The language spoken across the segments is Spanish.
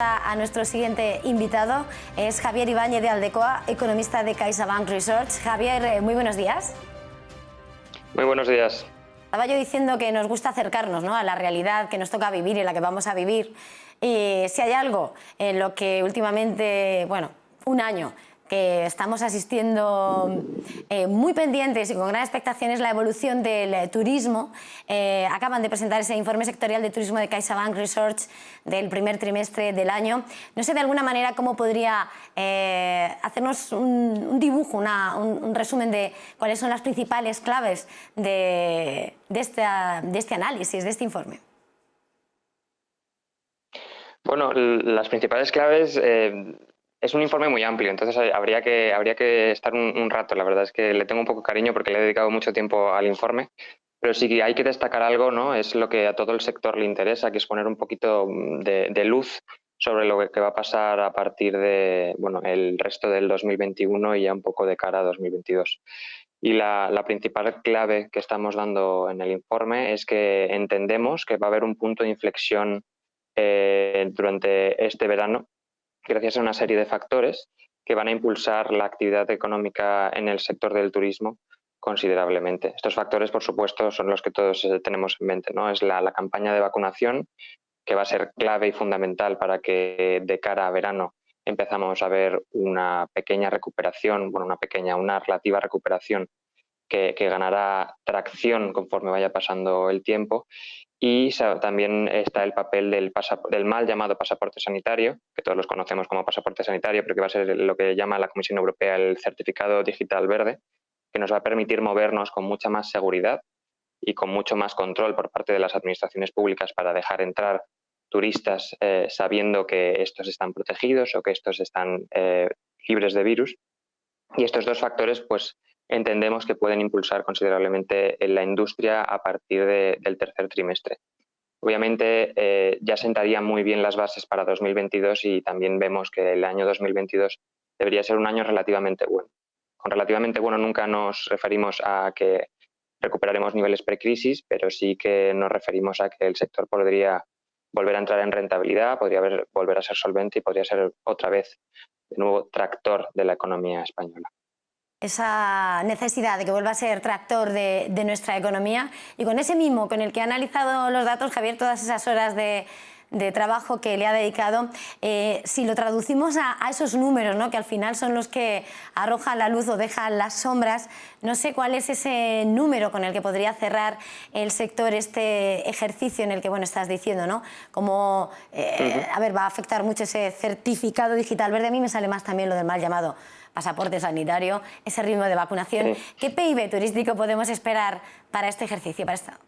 A nuestro siguiente invitado es Javier Ibáñez de Aldecoa, economista de CaixaBank Research. Javier, muy buenos días. Muy buenos días. Estaba yo diciendo que nos gusta acercarnos, ¿no?, a la realidad que nos toca vivir y en la que vamos a vivir. Y si hay algo en lo que últimamente, bueno, un año que estamos asistiendo muy pendientes y con gran expectación es la evolución del turismo. Acaban de presentar ese informe sectorial de turismo de CaixaBank Research del primer trimestre del año. No sé de alguna manera cómo podría hacernos un dibujo, un resumen de cuáles son las principales claves de este análisis, de este informe. Bueno, las principales claves, es un informe muy amplio, entonces habría que estar un rato. La verdad es que le tengo un poco cariño porque le he dedicado mucho tiempo al informe, pero sí hay que destacar algo, ¿no? Es lo que a todo el sector le interesa, que es poner un poquito de luz sobre lo que va a pasar a partir de, bueno, el resto del 2021 y ya un poco de cara a 2022. Y la principal clave que estamos dando en el informe es que entendemos que va a haber un punto de inflexión durante este verano, gracias a una serie de factores que van a impulsar la actividad económica en el sector del turismo considerablemente. Estos factores, por supuesto, son los que todos tenemos en mente, ¿no? Es la campaña de vacunación, que va a ser clave y fundamental para que de cara a verano empezamos a ver una pequeña recuperación, bueno, una relativa recuperación que ganará tracción conforme vaya pasando el tiempo. Y también está el papel del mal llamado pasaporte sanitario, que todos los conocemos como pasaporte sanitario, pero que va a ser lo que llama la Comisión Europea el certificado digital verde, que nos va a permitir movernos con mucha más seguridad y con mucho más control por parte de las administraciones públicas para dejar entrar turistas sabiendo que estos están protegidos o que estos están libres de virus. Y estos dos factores, pues, entendemos que pueden impulsar considerablemente en la industria a partir del tercer trimestre. Obviamente ya sentarían muy bien las bases para 2022 y también vemos que el año 2022 debería ser un año relativamente bueno. Con relativamente bueno nunca nos referimos a que recuperaremos niveles precrisis, pero sí que nos referimos a que el sector podría volver a entrar en rentabilidad, podría volver a ser solvente y podría ser otra vez de nuevo tractor de la economía española. Esa necesidad de que vuelva a ser tractor de nuestra economía, y con ese mimo con el que ha analizado los datos, Javier, todas esas horas de trabajo que le ha dedicado, si lo traducimos a esos números, ¿no?, que al final son los que arrojan la luz o dejan las sombras, no sé cuál es ese número con el que podría cerrar el sector este ejercicio en el que, bueno, estás diciendo, ¿no?, como, a ver, va a afectar mucho ese certificado digital verde. A mí me sale más también lo del mal llamado pasaporte sanitario, ese ritmo de vacunación. Sí. ¿Qué PIB turístico podemos esperar para este ejercicio, para esta?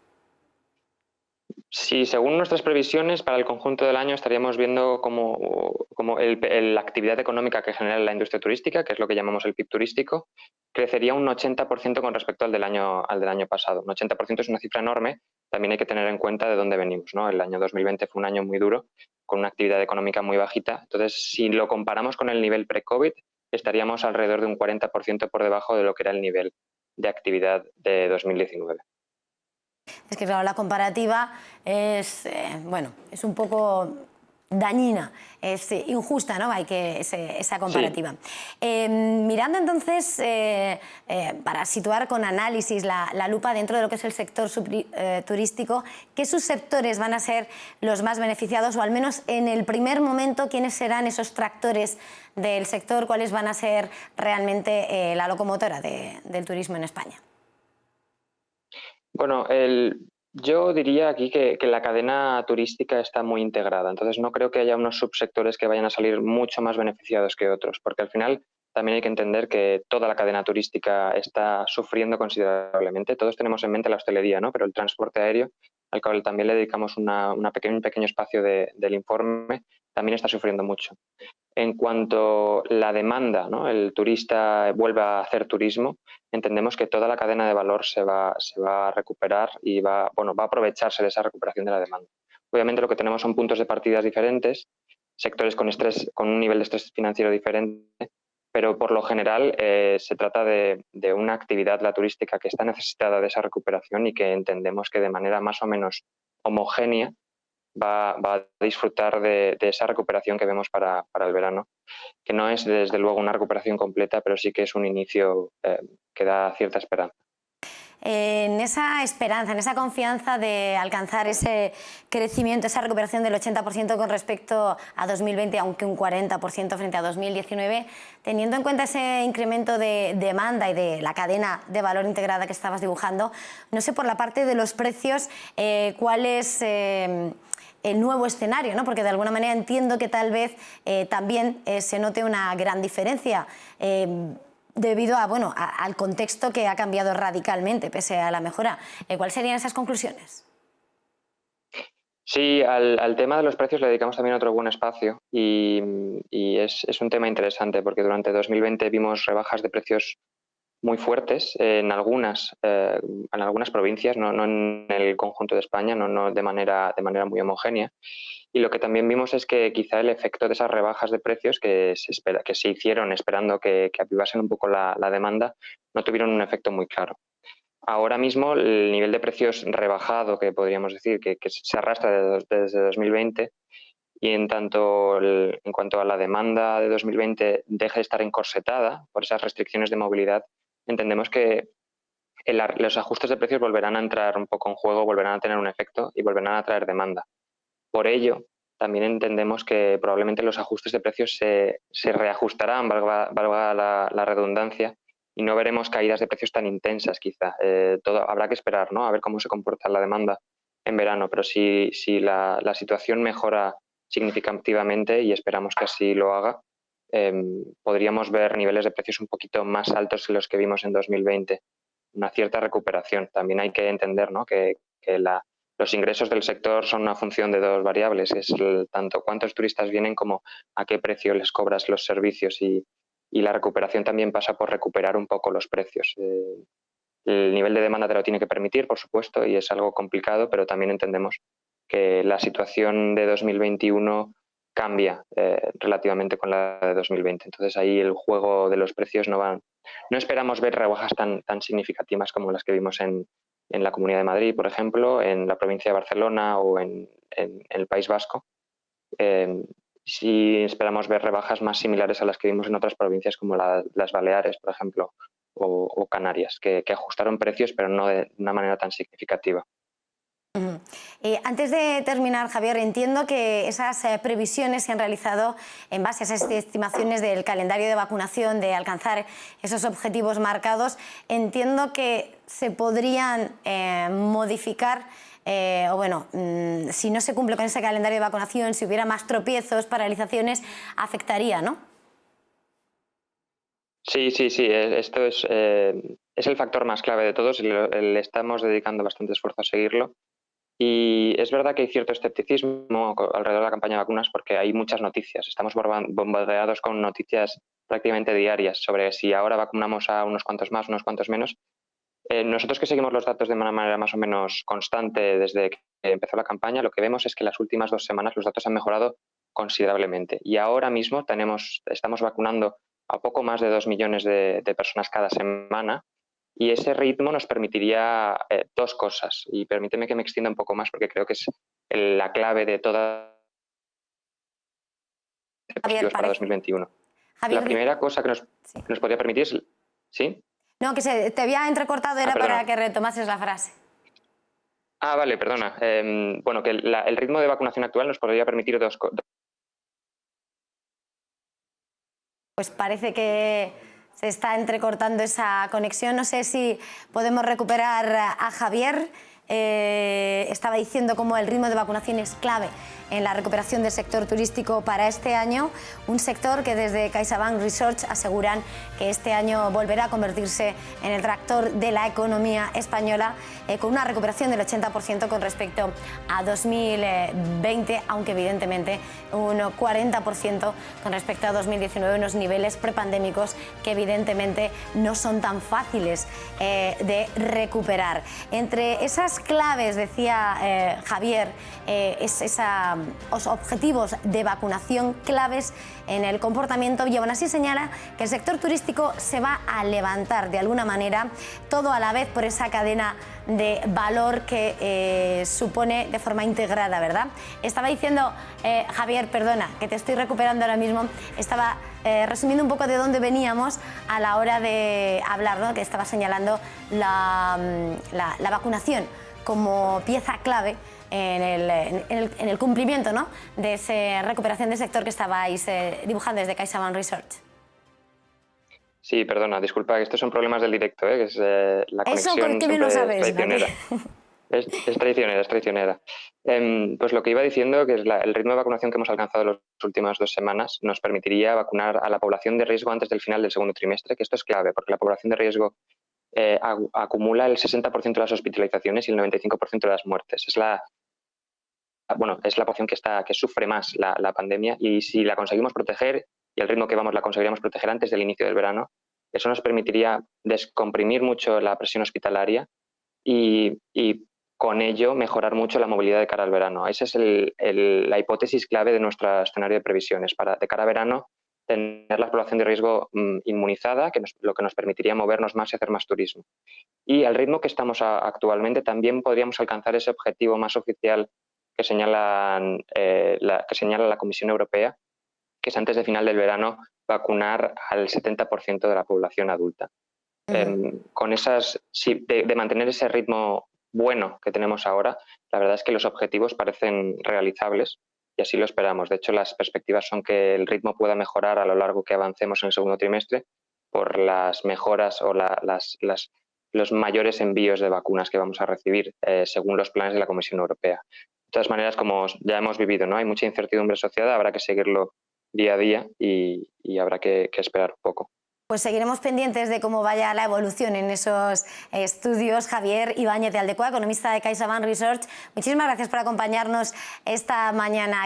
Sí, según nuestras previsiones, para el conjunto del año estaríamos viendo como la actividad económica que genera la industria turística, que es lo que llamamos el PIB turístico, crecería un 80% con respecto al del año pasado. Un 80% es una cifra enorme, también hay que tener en cuenta de dónde venimos, ¿no? El año 2020 fue un año muy duro, con una actividad económica muy bajita. Entonces, si lo comparamos con el nivel pre-COVID, estaríamos alrededor de un 40% por debajo de lo que era el nivel de actividad de 2019. Es que, claro, la comparativa es, bueno, es un poco dañina, es injusta, ¿no? Hay que esa comparativa. Sí. Mirando entonces, para situar con análisis la lupa dentro de lo que es el sector turístico, ¿qué subsectores van a ser los más beneficiados, o al menos en el primer momento quiénes serán esos tractores del sector, cuáles van a ser realmente la locomotora del turismo en España? Bueno, yo diría aquí que la cadena turística está muy integrada, entonces no creo que haya unos subsectores que vayan a salir mucho más beneficiados que otros, porque al final también hay que entender que toda la cadena turística está sufriendo considerablemente. Todos tenemos en mente la hostelería, ¿no?, pero el transporte aéreo, al cual también le dedicamos un pequeño espacio del informe, también está sufriendo mucho. En cuanto a la demanda, ¿no?, el turista vuelva a hacer turismo, entendemos que toda la cadena de valor se va a recuperar y va a aprovecharse de esa recuperación de la demanda. Obviamente lo que tenemos son puntos de partida diferentes, sectores con un nivel de estrés financiero diferente, pero por lo general se trata de una actividad, la turística, que está necesitada de esa recuperación y que entendemos que de manera más o menos homogénea va a disfrutar de esa recuperación que vemos para el verano, que no es desde luego una recuperación completa, pero sí que es un inicio que da cierta esperanza. En esa esperanza, en esa confianza de alcanzar ese crecimiento, esa recuperación del 80% con respecto a 2020, aunque un 40% frente a 2019, teniendo en cuenta ese incremento de demanda y de la cadena de valor integrada que estabas dibujando, no sé por la parte de los precios cuál es el nuevo escenario, ¿no? Porque de alguna manera entiendo que tal vez también se note una gran diferencia debido a, bueno, al contexto que ha cambiado radicalmente pese a la mejora. ¿Cuáles serían esas conclusiones? Sí, al tema de los precios le dedicamos también otro buen espacio y es un tema interesante porque durante 2020 vimos rebajas de precios muy fuertes en algunas provincias, no en el conjunto de España, no de manera muy homogénea. Y lo que también vimos es que quizá el efecto de esas rebajas de precios que se hicieron esperando que avivasen un poco la demanda, no tuvieron un efecto muy claro. Ahora mismo el nivel de precios rebajado, que podríamos decir que se arrastra desde 2020, y en cuanto a la demanda de 2020 deje de estar encorsetada por esas restricciones de movilidad, entendemos que los ajustes de precios volverán a entrar un poco en juego, volverán a tener un efecto y volverán a atraer demanda. Por ello, también entendemos que probablemente los ajustes de precios se reajustarán, valga la redundancia, y no veremos caídas de precios tan intensas quizá. Habrá que esperar, ¿no? A ver cómo se comporta la demanda en verano, pero si la situación mejora significativamente, y esperamos que así lo haga, podríamos ver niveles de precios un poquito más altos que los que vimos en 2020. Una cierta recuperación. También hay que entender, ¿no?, que los ingresos del sector son una función de dos variables, es tanto cuántos turistas vienen como a qué precio les cobras los servicios, y la recuperación también pasa por recuperar un poco los precios. El nivel de demanda te lo tiene que permitir, por supuesto, y es algo complicado, pero también entendemos que la situación de 2021 cambia relativamente con la de 2020. Entonces ahí el juego de los precios no esperamos ver rebajas tan significativas como las que vimos en la Comunidad de Madrid, por ejemplo, en la provincia de Barcelona o en el País Vasco. Sí esperamos ver rebajas más similares a las que vimos en otras provincias como las Baleares, por ejemplo, o Canarias, que ajustaron precios, pero no de una manera tan significativa. Antes de terminar, Javier, entiendo que esas previsiones se han realizado en base a esas estimaciones del calendario de vacunación, de alcanzar esos objetivos marcados. Entiendo que se podrían modificar, o bueno, si no se cumple con ese calendario de vacunación, si hubiera más tropiezos, paralizaciones, afectaría, ¿no? Sí, esto es el factor más clave de todos y le estamos dedicando bastante esfuerzo a seguirlo. Y es verdad que hay cierto escepticismo alrededor de la campaña de vacunas porque hay muchas noticias. Estamos bombardeados con noticias prácticamente diarias sobre si ahora vacunamos a unos cuantos más, unos cuantos menos. Nosotros que seguimos los datos de una manera más o menos constante desde que empezó la campaña, lo que vemos es que las últimas 2 semanas los datos han mejorado considerablemente. Y ahora mismo estamos vacunando a poco más de 2 millones de personas cada semana. Y ese ritmo nos permitiría 2 cosas. Y permíteme que me extienda un poco más porque creo que es la clave de todas las positivos para 2021. Javier, la primera cosa que nos podría permitir es... ¿Sí? No, que te había entrecortado, era para que retomases la frase. Vale, perdona. Bueno, que el ritmo de vacunación actual nos podría permitir dos cosas. Pues parece que se está entrecortando esa conexión. No sé si podemos recuperar a Javier. Estaba diciendo cómo el ritmo de vacunación es clave en la recuperación del sector turístico para este año, un sector que desde CaixaBank Research aseguran que este año volverá a convertirse en el tractor de la economía española, con una recuperación del 80% con respecto a 2020, aunque evidentemente un 40% con respecto a 2019, unos niveles prepandémicos que evidentemente no son tan fáciles de recuperar. Entre esas claves, decía Javier, los objetivos de vacunación claves en el comportamiento, y aún así señala que el sector turístico se va a levantar de alguna manera, todo a la vez por esa cadena de valor que supone de forma integrada, ¿verdad? Estaba diciendo, Javier, perdona, que te estoy recuperando ahora mismo, estaba resumiendo un poco de dónde veníamos a la hora de hablar, ¿no? Que estaba señalando la vacunación como pieza clave en el cumplimiento, ¿no?, de esa recuperación del sector que estabais dibujando desde CaixaBank Research. Sí, perdona, disculpa, que estos son problemas del directo, que es la conexión. Eso, ¿qué bien lo sabes? Es traicionera. Es traicionera. Pues lo que iba diciendo, que es el ritmo de vacunación que hemos alcanzado las últimas 2 semanas nos permitiría vacunar a la población de riesgo antes del final del segundo trimestre, que esto es clave, porque la población de riesgo acumula el 60% de las hospitalizaciones y el 95% de las muertes. Es la población que sufre más la pandemia, y si la conseguimos proteger, y el ritmo que vamos la conseguiríamos proteger antes del inicio del verano, eso nos permitiría descomprimir mucho la presión hospitalaria y con ello mejorar mucho la movilidad de cara al verano. Esa es la hipótesis clave de nuestro escenario de previsiones, para de cara a verano tener la población de riesgo inmunizada, lo que nos permitiría movernos más y hacer más turismo. Y al ritmo que estamos actualmente también podríamos alcanzar ese objetivo más oficial que señala la Comisión Europea, que es antes de final del verano vacunar al 70% de la población adulta. Con de mantener ese ritmo bueno que tenemos ahora, la verdad es que los objetivos parecen realizables y así lo esperamos. De hecho, las perspectivas son que el ritmo pueda mejorar a lo largo que avancemos en el segundo trimestre por las mejoras o los mayores envíos de vacunas que vamos a recibir según los planes de la Comisión Europea. De todas maneras, como ya hemos vivido, ¿no?, hay mucha incertidumbre asociada, habrá que seguirlo día a día y habrá que esperar un poco. Pues seguiremos pendientes de cómo vaya la evolución en esos estudios. Javier Ibáñez de Aldecoa, economista de CaixaBank Research, muchísimas gracias por acompañarnos esta mañana.